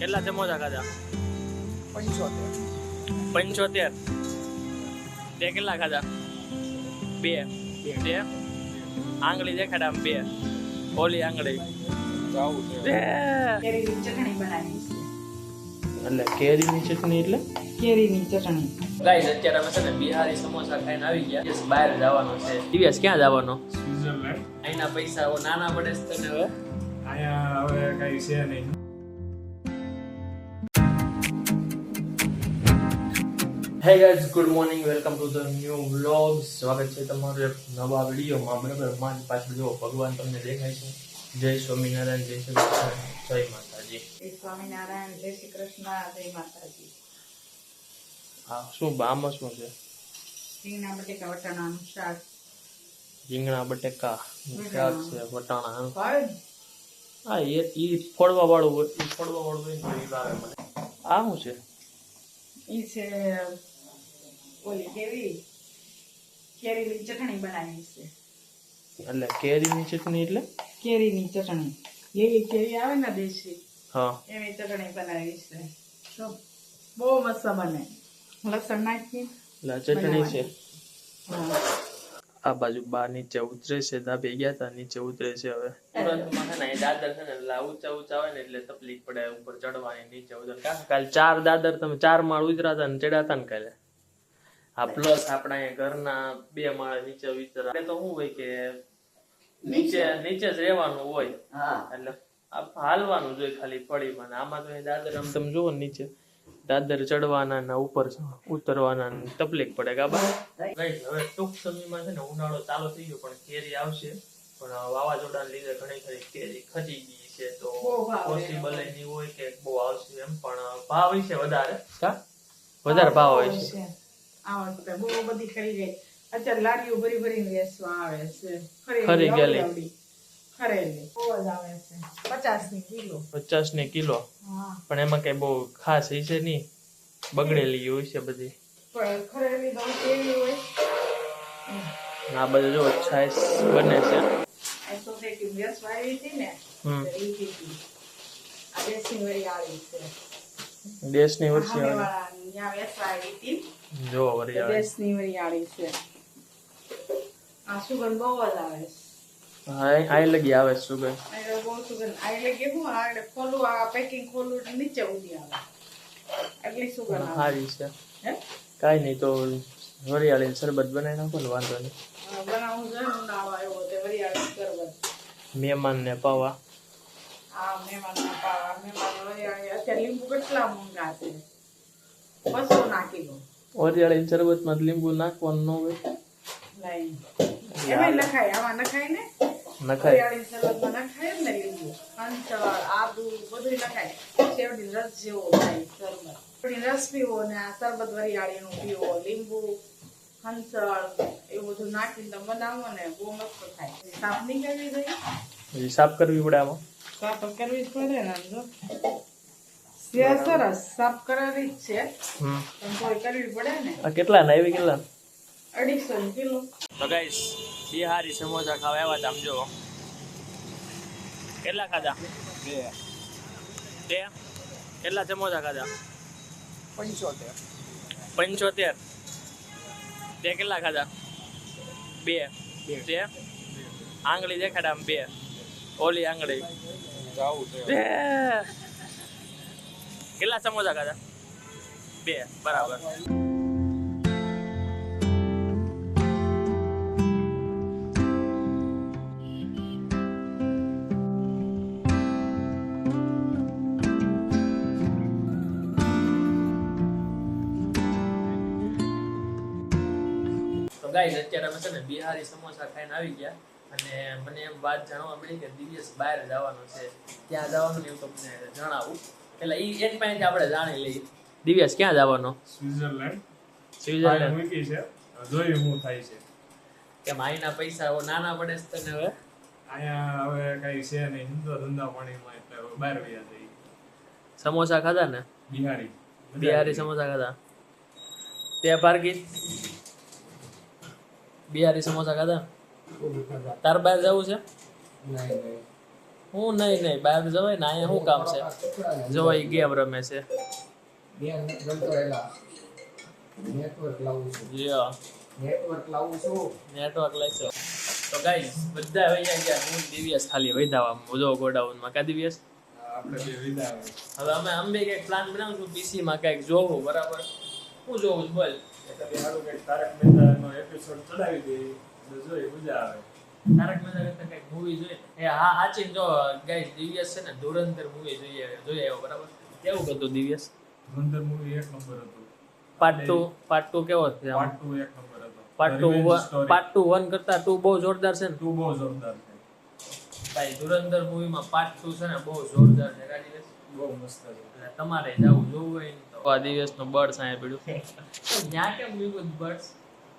કેટલા સમોસા ખાધા? 75. તે કેટલા ખાધા? 2. તે આંગળી દેખાડા આમ 2. ઓલી આંગળી કેરીની ચટણી બનાવી છે. એટલે કેરીની ચટણી એટલે કેરીની ચટણી. ગાઈસ અત્યારે અમે છે ને બિહારી સમોસા ખાઈને આવી ગયા. દિવસ બહાર જવાનો છે. દિવસ ક્યાં જવાનો? સ્વિટ્ઝરલેન્ડ. અહીંના પૈસા નાના પડે છે તને હવે. અહીંયા હવે કઈ છે નહીં. Hey guys, good morning. Welcome to the new vlog. સ્વાગત છે તમારું એક નવા વિડીયોમાં. બરાબર, મારી પાસે જો ભગવાન તમને દેખાય છે. જય સ્વામિનારાયણ, જય શ્રી કૃષ્ણ, જય માતાજી. જય સ્વામિનારાયણ, જય શ્રી કૃષ્ણ, જય માતાજી. હા, શું આમાં શું છે? રીંગણા બટેકા વટાણાનું શાક. રીંગણા બટેકા શાક છે, વટાણા. ભાવે ને? હા, એ ફોડવા વાળું હોય, એ ફોડવા વાળું હોય ને એ ભાવે મને. આ શું છે? ઈ છે ઓલી કેરીની ચટણી બનાવી છે. એટલે કેરીની ચટણી એટલે કેરીની ચટણી, લીલી કેરી આવે ને દેશી, હા, એની ચટણી બનાવી છે. તો બહુ મસ્ત બને. લસણ નાખી એટલે આ ચટણી છે. હા. આ બાજુ બા નીચે ઉતરે છે, ધાબે ગયા હતા, નીચે ઉતરે છે. હવે સુરતમાં છે ને એ દાદર છે ને એટલે ઊંચા ઊંચા હોય ને એટલે તકલીફ પડે ઉપર ચડવાની, નીચે ઉતરવાની. કાલે 4 દાદર તમે 4 માળ ઉતરાતા ને ચડ્યા ને કાલે. આ પ્લસ આપણા અહીંયા ઘરના 2 માળ નીચે ઉતરા. એટલે તો શું હોય કે નીચે જ રહેવાનું હોય, એટલે હાલવાનું જોઈએ ખાલી ફળીમાં. આમાં તો દાદર આમ તમે જુઓ ને નીચે દાદર ચડવાના ને ઉપર ઉતરવાના તકલીફ પડે. ગાબા હવે ટૂંક સમયમાં છે ને ઉનાળો ચાલુ થઈ ગયો પણ કેરી આવશે. પણ વાવાઝોડાને લીધે ઘણી ખરી કેરી ખજી ગઈ છે, તો પોસિબલ નહીં હોય કે બહુ આવશે એમ. પણ ભાવ છે વધારે ભાવ હોય છે. આ વખતે બહુ બધી ખરી ગઈ. અત્યારે લારીઓ ભરી ભરીને વેચવા આવે છે. ખરી ગયેલી ખરેલી બહુ જ આવે છે. 50 કિલો. 50 કિલો. પણ એમાં કઈ બહુ ખાસ છે નહીં, બગડેલી હોય છે બધી. પણ ખરેલી તો કેવી હોય. આ બધું જો છાશ બને છે. આ સોસાયટી વેચવા આવી હતી ને, એ હતી. આ દેશની વરિયાળી છે. દેશની વરિયાળી ત્યાં વેચવા આવી હતી. જો વરિયાળી દેશની વરિયાળી છે. આ સુગંધ બહુ જ આવે છે. હા, આઈ લગી આવે છે સુગંધ. આ બહુ સુગંધ આઈ લગી. હું આ ખોલું, આ પેકિંગ ખોલું એટલે નીચે ઉડી આવે. એટલી સુગંધ આવે. સારી છે. હે? કાઈ નહીં તો વરિયાળી શરબત બનાવી નાખો ને, વાંધો નહીં. બનાવવું જોઈએ. ઉનાળો આવ્યો તે વરિયાળી શરબત. મહેમાન ને પાવા. આ મહેમાનના પાવા, મહેમાન વરિયાળી. અત્યારે લીંબુ કેટલા મોંઘા છે. 200 નાખી દો. વરિયાળી શરબતમાં લીંબુ નાખવાનું ન હોય. નહીં, એમાં નખાય. આમાં નખાય ને, નખાય. વરિયાળી શરબતમાં નખાય ને લીંબુ, અંચળ, આદુ બધું નખાય. શેવડી રસ જેવો થાય શરબત. રસ પીવો ને આ શરબત વરિયાળીનું પીવો, લીંબુ, હંસળ એવું બધું નાખીને તમે બનાવો ને બહુ મસ્ત થાય. સાફ નહીં કરવી જોઈએ? હજી સાફ કરવી પડે આમાં. સાફ કરવી જ પડે ને. જો સરસ સાફ કરેલી જ છે, પણ થોડી કરવી પડે ને. આ કેટલા ને આવી કેટલા? 250 કિલો. તો ગાઈસ બિહારી સમોસા ખાવા આવ્યા હતા. આમ જો કેટલા ખાધા? 2. તે કેટલા સમોસા ખાધા? 75. તે કેટલા ખાધા? 2. તે આંગળી દેખાડા આમ 2. ઓલી આંગળી કેટલા સમોસા ખાધા? 2. બરાબર. ગાઈસ અત્યારે અમે છે ને બિહારી સમોસા ખાઈને આવી ગયા, અને મને એમ વાત જાણવા મળી કે દિવસ બહાર જવાનો છે. ક્યાં જવાનું ને એવું તમને જણાવું. એટલે એ એક પાસેથી આપણે જાણી લઈએ. દિવસ ક્યાં જવાનો? સ્વિટ્ઝરલેન્ડ. સ્વિટ્ઝરલેન્ડ મૂકી છે, જોયું શું થાય છે. કેમ અહીંના પૈસા નાના પડે છે તને હવે? અહીંયા હવે કઈ છે નહીં. ધંધા પાણીમાં એટલે હવે બહાર વયા જઈએ. સમોસા ખાધા ને? બિહારી સમોસા ખાધા? તે પારકી બિહારી સમોસા ખાધા? તાર બહાર જવું છે? હું નહીં બહાર જવાય ને અહીંયા શું કામ છે જવાય ગેમ રમે છે નેટવર્ક લાવું છું લ્યો નેટવર્ક લાગશે તો ગાઈસ બધા વૈયા ગયા હું દિવ્યાસ ખાલી વૈધાવા જો ગોડાઉનમાં કા દિવ્યાસ આપણે બે વિદા આવે હવે અમે કંઈક પ્લાન બનાવશું પીસી માં કંઈક જોવું બરાબર હું જોવું બોલ એટલે સારું કંઈક તારક મહેતાનો એપિસોડ ચડાવી દઈએ એટલે જોઈ મજા આવે તારક મહેતા કરતા કંઈક મૂવી જોઈએ એ હા સાચી જો ગાઈસ દિવ્યાસ છે ને ધુરંધર મૂવી જોઈ આવ્યો બરાબર કેવું હતું દિવ્યાસ ધુરંધર મૂવી એક નંબર હતું પાર્ટ 2 કેવો છે પાર્ટ 2 એક નંબર હતો પાર્ટ 2 1 કરતા 2 બહુ જોરદાર છે ને 2 બહુ જોરદાર છે ભાઈ ધુરંધર મૂવીમાં પાર્ટ 2 છે ને બહુ જોરદાર છે કા દિવસ બહુ મસ્ત છે એટલે તમારે જવું જોવું હોય ને તો આ દિવસનો બર્ડ્સ અહીંયા પડ્યું ત્યાં કેમ મૂક્યું બર્ડ્સ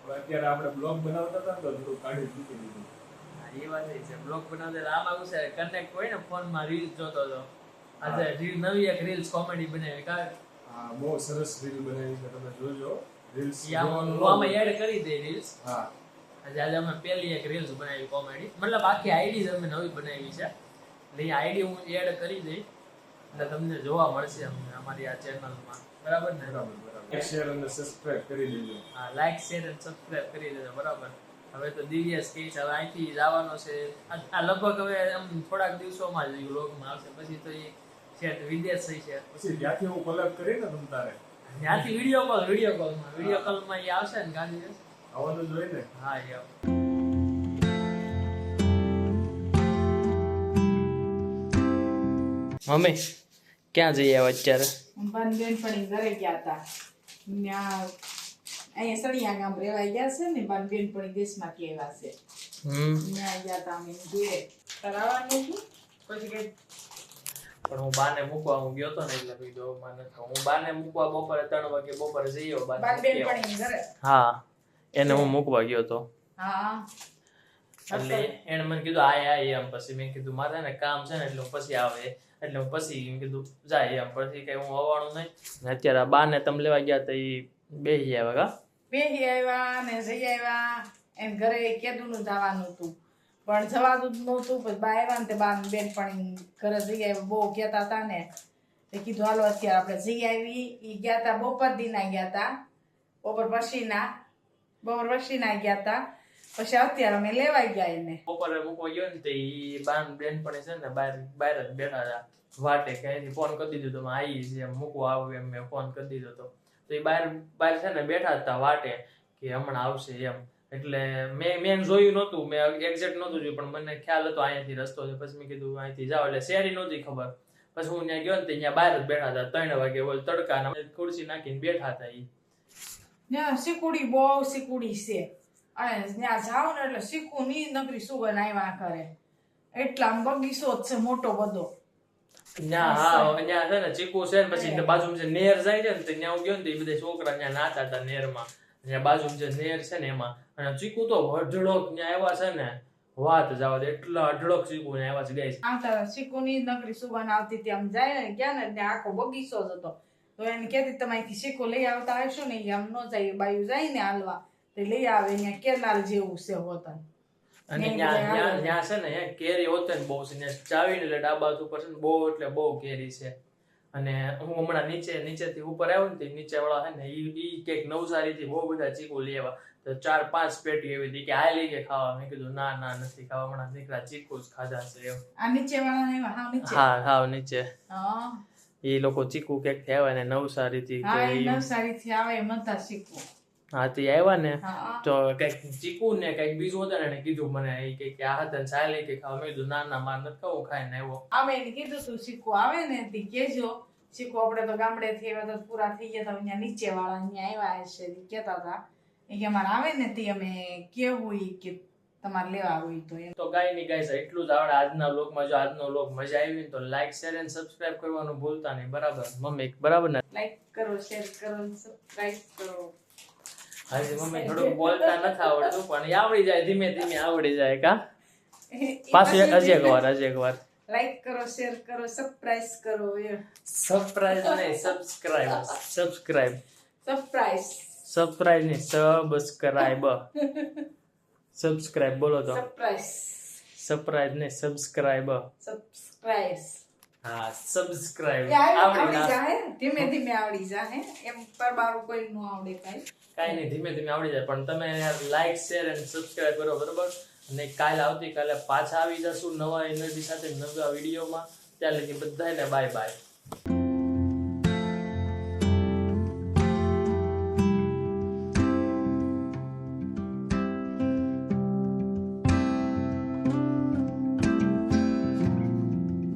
હવે અત્યારે આપણે બ્લોગ બનાવતા હતા ને તો થોડું કાઢી મૂકી દીધું એ વાત છે બ્લોગ બનાવતા આમાં શું છે કનેક્ટ હોય ને ફોનમાં રીલ્સ જોતો હતો આજે નવી એક રીલ્સ કોમેડી બનાવી કા હા બહુ સરસ રીલ બનાવી છે તમે જોજો રીલ્સ આમાં એડ કરી દે રીલ્સ હા આજે અમે પહેલી એક રીલ્સ બનાવી કોમેડી મતલબ આખી આઈડી અમે નવી બનાવી છે એટલે એ આઈડી હું એડ કરી દઈ એટલે તમને જોવા મળશે અમને અમારી આ ચેનલમાં બરાબર ને બરાબર શેર અને સબસ્ક્રાઇબ કરી દેજો હા લાઈક શેર અને સબસ્ક્રાઇબ કરી દેજો બરાબર હવે તો દિવ્યાસ કહે છે હવે અહીંથી જવાનો છે આ લગભગ હવે આમ થોડાક દિવસોમાં જ વ્લોગમાં આવશે પછી તો એ છે વિદેશ થઈ છે પછી ત્યાંથી હું કોલેબ કરીને તમ તારે ત્યાંથી વિડીયો કોલમાં એ આવશે ને ગાંધી આવવાનું જ હોય ને હા એ મમ્મી ક્યાં જઈએ અત્યારે બેનપણી ઘરે ગયા હતા ત્યાં અહીંયા સળિયા ગામ રેવાઈ ગયા છે ને બેનપણી દેશમાંથી આવ્યા છે ત્યાં ગયા હતા અમે ઘેરે કરાવવાનું હતું પછી કઈ પણ હું બાને મૂકવા હું ગયો તો ને એટલે કીધું મને હું બાને મૂકવા બપોરે 3 વાગે બપોરે જઈએ બેનપણી ઘરે હા એને હું મૂકવા ગયો તો હા એટલે એને મને કીધું આય એમ પછી મેં કીધું મારે ને કામ છે ને એટલે હું પછી આવે એટલે હું પછી એમ કીધું જાય એમ પછી કઈ હું આવવાનું નહીં ને અત્યારે બાને તમે લેવા ગયા તો એ બેસી આવ્યા કા બેહી આવ્યા ને જઈ આવ્યા એમ ઘરે કેદુનું જવાનું હતું પણ જવાનું જ નહોતું પછી બા આવ્યા ને તે બા બેનપણી ઘરે જઈ આવ્યા બહુ કહેતા હતા ને તે કીધું હાલો અત્યારે આપણે જઈ આવી એ ગયા હતા બપોર દીના ગયા હતા બપોર પછીના ગયા હતા પછી અત્યારે અમે લેવાઈ ગયા એને બપોરે મૂકવા ગયો ને તો એ બાન બેનપણી છે ને બહાર જ બેઠા હતા વાટે કે ફોન કરી દીધો તો આવી છે મૂકવા આવું એમ મેં ફોન કરી દીધો તો એ બહાર છે ને બેઠા હતા વાટે કે હમણાં આવશે એમ એટલે મેં જોયું નહોતું મેં એક્ઝેક્ટ નહોતું જોયું પણ મને ખ્યાલ હતો અહીંયાથી રસ્તો છે પછી મેં કીધું અહીંથી જાવ એટલે શેરી નહોતી ખબર પછી હું ત્યાં ગયો ને ત્યાં બહાર જ બેઠા હતા 3 વાગે બોલ તડકા ખુરશી નાખીને બેઠા હતા ત્યાં શીકુડી બહુ શીકુડી છે અને ત્યાં જાવ ને એટલે શીકુ ની નકરી સુગન આવ્યા કરે એટલા બગીચો જ છે મોટો બધો ત્યાં છે ને ચીકુ છે ને પછી બાજુમાં જે નેર જાય છે ને ત્યાં હું ગયો ને બધા છોકરા ત્યાં નાતા હતા નેરમાં ત્યાં બાજુમાં જે નેર છે ને એમાં અને ચીકુ તો અઢળક ત્યાં આવ્યા છે ને વાત જવા દે એટલા અઢળક ચીકુ ને આવ્યા છે ગાઈસ આવતા શીકુ ની નકરી સુગન આવતી હતી આમ જાય ને ગયા ને ત્યાં આખો બગીચો જ હતો તો એને કહેતી તમારી શીકુ લઈ આવતા આવશો ને આમ ન જાય બાયું જાય ને હાલવા તો લઈ આવે અહીંયા કેનાલ જેવું છે હોતન અને ત્યાં છે ને કેરી હોતે ને બહુ છે ત્યાં ચાવીને એટલે ડાબા ઉપર છે ને બહુ એટલે બહુ કેરી છે અને હું હમણાં નીચેથી ઉપર આવ્યો ને નીચે વાળા છે ને ઈ કંઈક નવસારીથી બહુ બધા ચીકુ લેવા તો 4-5 પેટી એવી હતી કે આ લઈ કે ખાવા મેં કીધું ના નથી ખાવા હમણાં નીકળા ચીકુ જ ખાધા છે એમ આ નીચે વાળા હાવ નીચે હા નીચે હા એ લોકો ચીકુ કેક થી આવ્યા ને નવસારીથી હા એ નવસારીથી આવે મતા શીકુ હા તે આવ્યા ને તો કઈક ચીકુ ને કઈક બીજું હતા ને કીધું મને એ કે આ હતા ચાલે કે ખાવા મેં કીધું ના માર નથી ખાવું ખાઈને આવ્યો આવે એને કીધું તું શીકુ આવે ને તે કેજો શીકુ આપણે તો ગામડે થી આવ્યા તો પૂરા થઈ ગયા હતા અહીંયા નીચે વાળા અહીંયા આવ્યા હશે કેતા હતા એ કે અમારે આવે ને તે અમે કેવું કે તમારે લેવા હોય તો એમ તો ગાય ની ગાય એટલું જ આવડે આજના વ્લોગમાં જો આજનો વ્લોગ મજા આવી તો લાઈક શેર અને સબસ્ક્રાઇબ કરવાનું ભૂલતા નહીં બરાબર મમ્મી બરાબર ને લાઈક કરો શેર કરો સબસ્ક્રાઇબ કરો હાજી મમ્મી થોડુંક બોલતા નથી આવડતું પણ આવડી જાય ધીમે આવડી જાય કા પાછું હજી એક વાર લાઈક કરો શેર કરો સરપ્રાઈઝ કરો સરપ્રાઈઝ નહીં સબસ્ક્રાઇબ સરપ્રાઈઝ નહીં સબસ્ક્રાઇબ બોલો તો સરપ્રાઈઝ ને સબસ્ક્રાઇબ. સબસ્ક્રાઇબ હા સબસ્ક્રાઇબ એ આવડી આવડી ના જાહે ધીમે ધીમે આવડી જાહે એમ પરબારું કોઈ નો આવડે કાઈ કાઈ નહીં, ધીમે ધીમે આવડી જાય. પણ તમે યાર લાઈક શેર અને સબસ્ક્રાઇબ કરો, બરોબર? અને કાલે આવતીકાલે પાછા આવી જશું નવા એનર્જી સાથે નવા વિડીયોમાં. ત્યાં લગી બધાને બાય બાય.